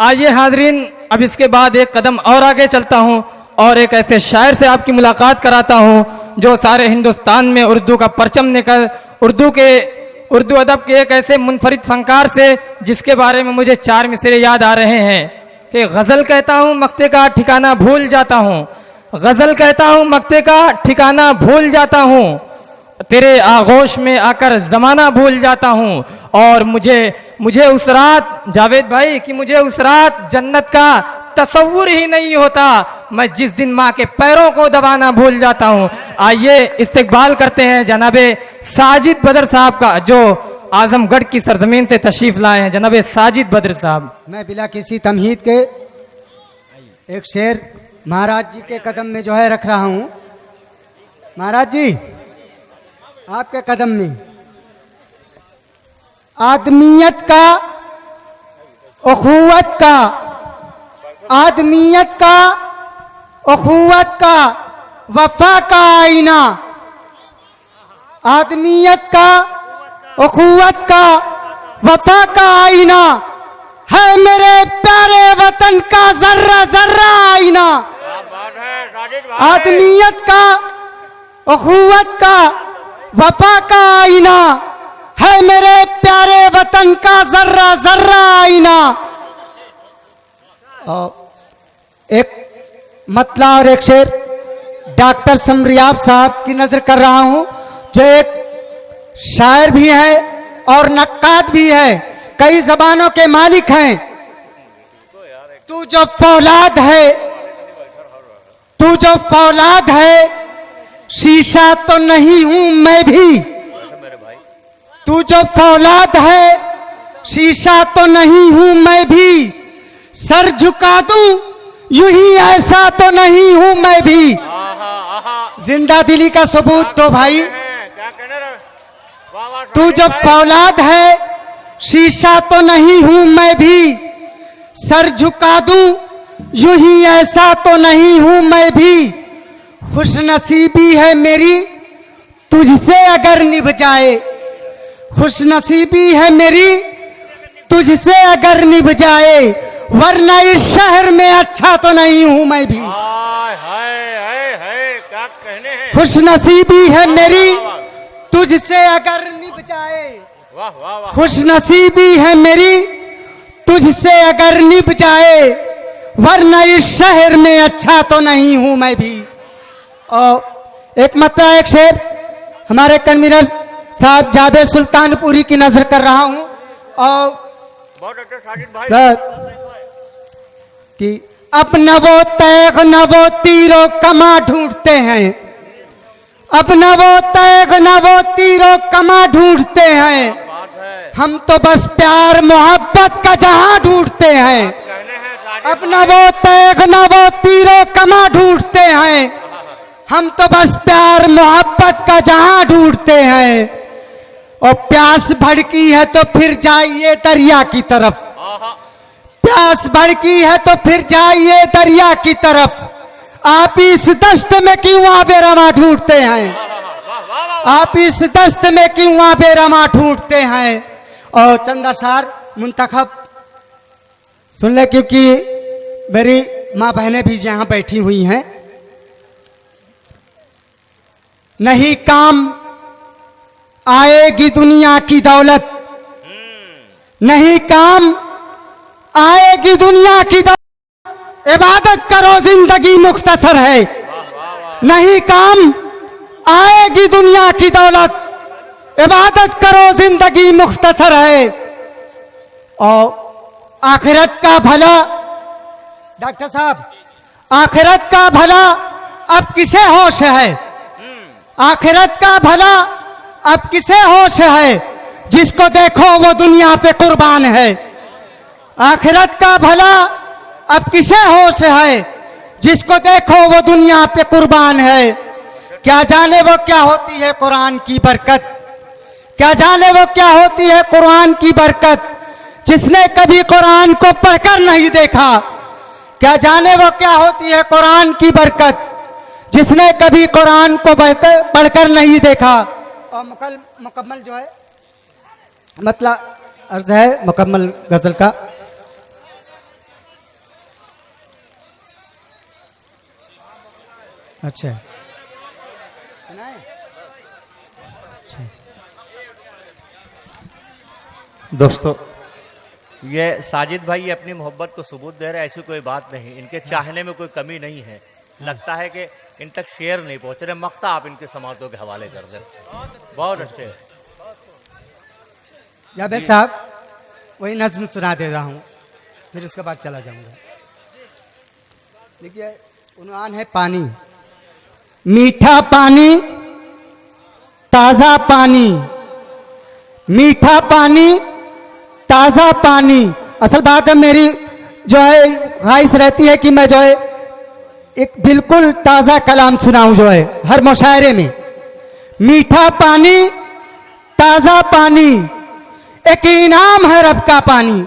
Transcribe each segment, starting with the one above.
आइए हाजरीन, अब इसके बाद एक कदम और आगे चलता हूँ और एक ऐसे शायर से आपकी मुलाकात कराता हूँ जो सारे हिंदुस्तान में उर्दू का परचम निकल उर्दू अदब के एक ऐसे मुनफरिद फनकार से जिसके बारे में मुझे 4 मिसरे याद आ रहे हैं कि गज़ल कहता हूँ मक्ते का ठिकाना भूल जाता हूँ, गज़ल कहता हूँ मक्ते का ठिकाना भूल जाता हूँ, तेरे आगोश में आकर ज़माना भूल जाता हूँ। और मुझे उस रात, जावेद भाई, कि मुझे उस रात जन्नत का तसव्वुर ही नहीं होता, मैं जिस दिन माँ के पैरों को दबाना भूल जाता हूँ। आइए इस्तकबाल करते हैं जनाबे साजिद बदर साहब का, जो आजमगढ़ की सरजमीन से तशरीफ लाए हैं। जनाबे साजिद बदर साहब। मैं बिला किसी तमहीद के एक शेर महाराज जी के कदम में जो है रख रहा हूँ। महाराज जी आपके कदम में आदमियत का, उखुवत का, आदमियत का, उखुवत का, वफा का आईना, आदमियत का, उखुवत का, वफा का आईना है मेरे प्यारे वतन का जर्रा जर्रा आईना। आदमियत का, उखुवत का, वफा का आईना है मेरे प्यारे वतन का जर्रा जर्रा आईना। एक मतला और एक शेर डॉक्टर समरियाब साहब की नजर कर रहा हूं, जो एक शायर भी है और नक्काद भी है, कई जबानों के मालिक हैं। तू जो फौलाद है, तू जो फौलाद है, शीशा तो नहीं हूं मैं भी। तू जो फौलाद है, शीशा तो नहीं हूं मैं भी, सर झुका दूं यूं ही ऐसा तो नहीं हूं मैं भी। जिंदा दिली का सबूत दो भाई। तू जब फौलाद है, शीशा तो नहीं हूं मैं भी, सर झुका दूं यूं ही ऐसा तो नहीं हूं मैं भी। खुशनसीबी है मेरी तुझसे अगर निभ जाए, खुशनसीबी है मेरी तुझसे अगर निभ जाए, वरना इस शहर में अच्छा तो नहीं हूं मैं भी। क्या कहने हैं। खुशनसीबी है मेरी तुझसे अगर निभ जाए, वाह वाह वाह। खुशनसीबी है मेरी तुझसे अगर निभ जाए, वरना इस शहर में अच्छा तो नहीं हूं मैं भी। और एक मतला एक शेर हमारे कन्वीनर साहब जावेद सुल्तानपुरी की नजर कर रहा हूं। और बहुत अच्छा साजिद भाई। सर कि अब न वो तैग न वो तीरों कमा ढूंढते हैं, अब न वो तैग न वो तीरों कमा ढूंढते हैं, हम तो बस प्यार मोहब्बत का जहां ढूंढते हैं। अब न वो तैग न वो तीरों कमा ढूंढते हैं, हम तो बस प्यार मोहब्बत का जहां ढूंढते हैं। और प्यास भड़की है तो फिर जाइए दरिया की तरफ, प्यास भड़की है तो फिर जाइए दरिया की तरफ, आप इस दस्त में क्यों आबेरमा ढूंढते हैं, आप इस दस्त में क्यों आबेरमा ढूंढते हैं। और चंदा सार मुंतखब सुन ले, क्योंकि मेरी माँ बहनें भी यहां बैठी हुई हैं। नहीं काम आएगी दुनिया की दौलत, नहीं काम आएगी दुनिया की दौलत, इबादत करो जिंदगी मुख्तसर है। नहीं काम आएगी दुनिया की दौलत, इबादत करो जिंदगी मुख्तसर है। और आखिरत का भला, डॉक्टर साहब, आखिरत का भला अब किसे होश है, आखिरत का भला अब किसे होश है, जिसको देखो वो दुनिया पे कुर्बान है। आखिरत का भला अब किसे होश है, जिसको देखो वो दुनिया पे कुर्बान है। क्या जाने वो क्या होती है कुरान की बरकत, क्या जाने वो क्या होती है कुरान की बरकत, जिसने कभी कुरान को पढ़कर नहीं देखा। क्या जाने वो क्या होती है कुरान की बरकत, जिसने कभी कुरान को पढ़कर नहीं देखा। और मुकम्मल जो है मतलब अर्ज है मुकम्मल गजल का। अच्छा दोस्तों, ये साजिद भाई अपनी मोहब्बत को सबूत दे रहे हैं, ऐसी कोई बात नहीं, इनके चाहने में कोई कमी नहीं है। लगता है कि इन तक शेर नहीं पहुंच रहे, मक्ता आप इनके समातों के हवाले कर दे। बहुत अच्छे। जावेद साहब वही नज्म सुना दे रहा हूँ, फिर उसके बाद चला जाऊंगा। देखिए उन्वान है पानी। मीठा पानी, ताजा पानी, मीठा पानी, ताजा पानी। असल बात है मेरी जो है ख्वाहिश रहती है कि मैं जो है एक बिल्कुल ताजा कलाम सुनाऊं जो है हर मुशायरे में। मीठा पानी, ताजा पानी, एक इनाम है रब का पानी।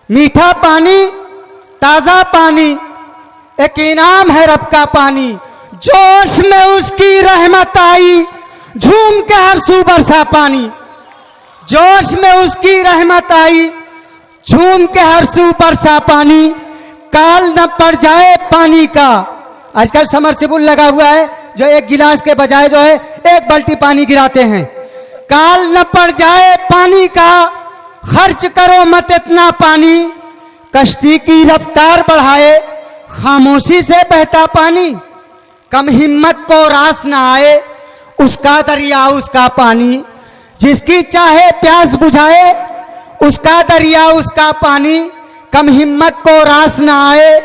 मीठा पानी, ताजा पानी, एक इनाम है रब का पानी। जोश में उसकी रहमत आई, झूम के हर सू बरसा पानी। जोश में उसकी रहमत आई, झूम के हर सू बरसा पानी। काल न पड़ जाए पानी का। आजकल समरसेबुल लगा हुआ है जो एक गिलास के बजाय जो है एक बाल्टी पानी गिराते हैं। काल न पड़ जाए पानी का, खर्च करो मत इतना पानी। कश्ती की रफ्तार बढ़ाए, खामोशी से बहता पानी। कम हिम्मत को रास न आए, उसका दरिया उसका पानी। जिसकी चाहे प्यास बुझाए, उसका दरिया उसका पानी। कम हिम्मत को रास न आए,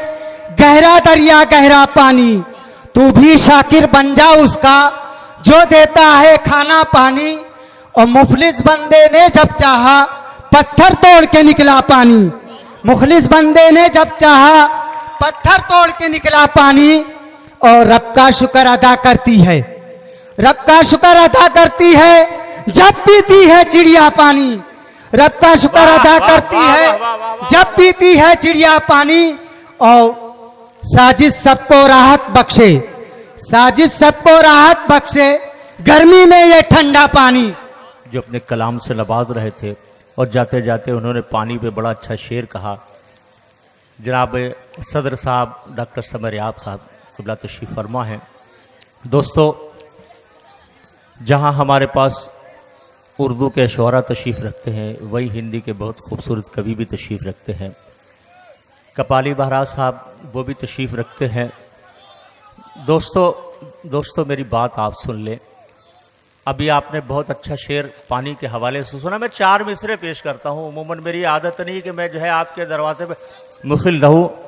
गहरा दरिया गहरा पानी। तू भी शाकिर बन जा उसका, जो देता है खाना पानी। और मुफलिस बंदे ने जब चाहा, पत्थर तोड़ के निकला पानी। मुखलिस बंदे ने जब चाहा, पत्थर तोड़ के निकला पानी। और रब का शुक्र अदा करती है, रब का शुक्र अदा करती है जब पीती है चिड़िया पानी। रब का शुक्र अदा करती है जब पीती है चिड़िया पानी। और साजिद सबको राहत बख्शे, साजिद सबको राहत बख्शे, गर्मी में ये ठंडा पानी। जो अपने कलाम से नवाज रहे थे और जाते जाते उन्होंने पानी पे बड़ा अच्छा शेर कहा। जनाब सदर साहब डॉक्टर समरियाब साहब क़िबला तशरीफ़ फरमा हैं। दोस्तों, जहां हमारे पास उर्दू के शोरा तशरीफ़ रखते हैं, वही हिंदी के बहुत खूबसूरत कवि भी तशरीफ़ रखते हैं। कपाली बहराज साहब वो भी तशरीफ़ रखते हैं। दोस्तों मेरी बात आप सुन लें। अभी आपने बहुत अच्छा शेर पानी के हवाले से सुना। मैं 4 मिसरे पेश करता हूँ। उमूमन मेरी आदत नहीं कि मैं जो है आपके दरवाजे पे मुखिल रहूँ।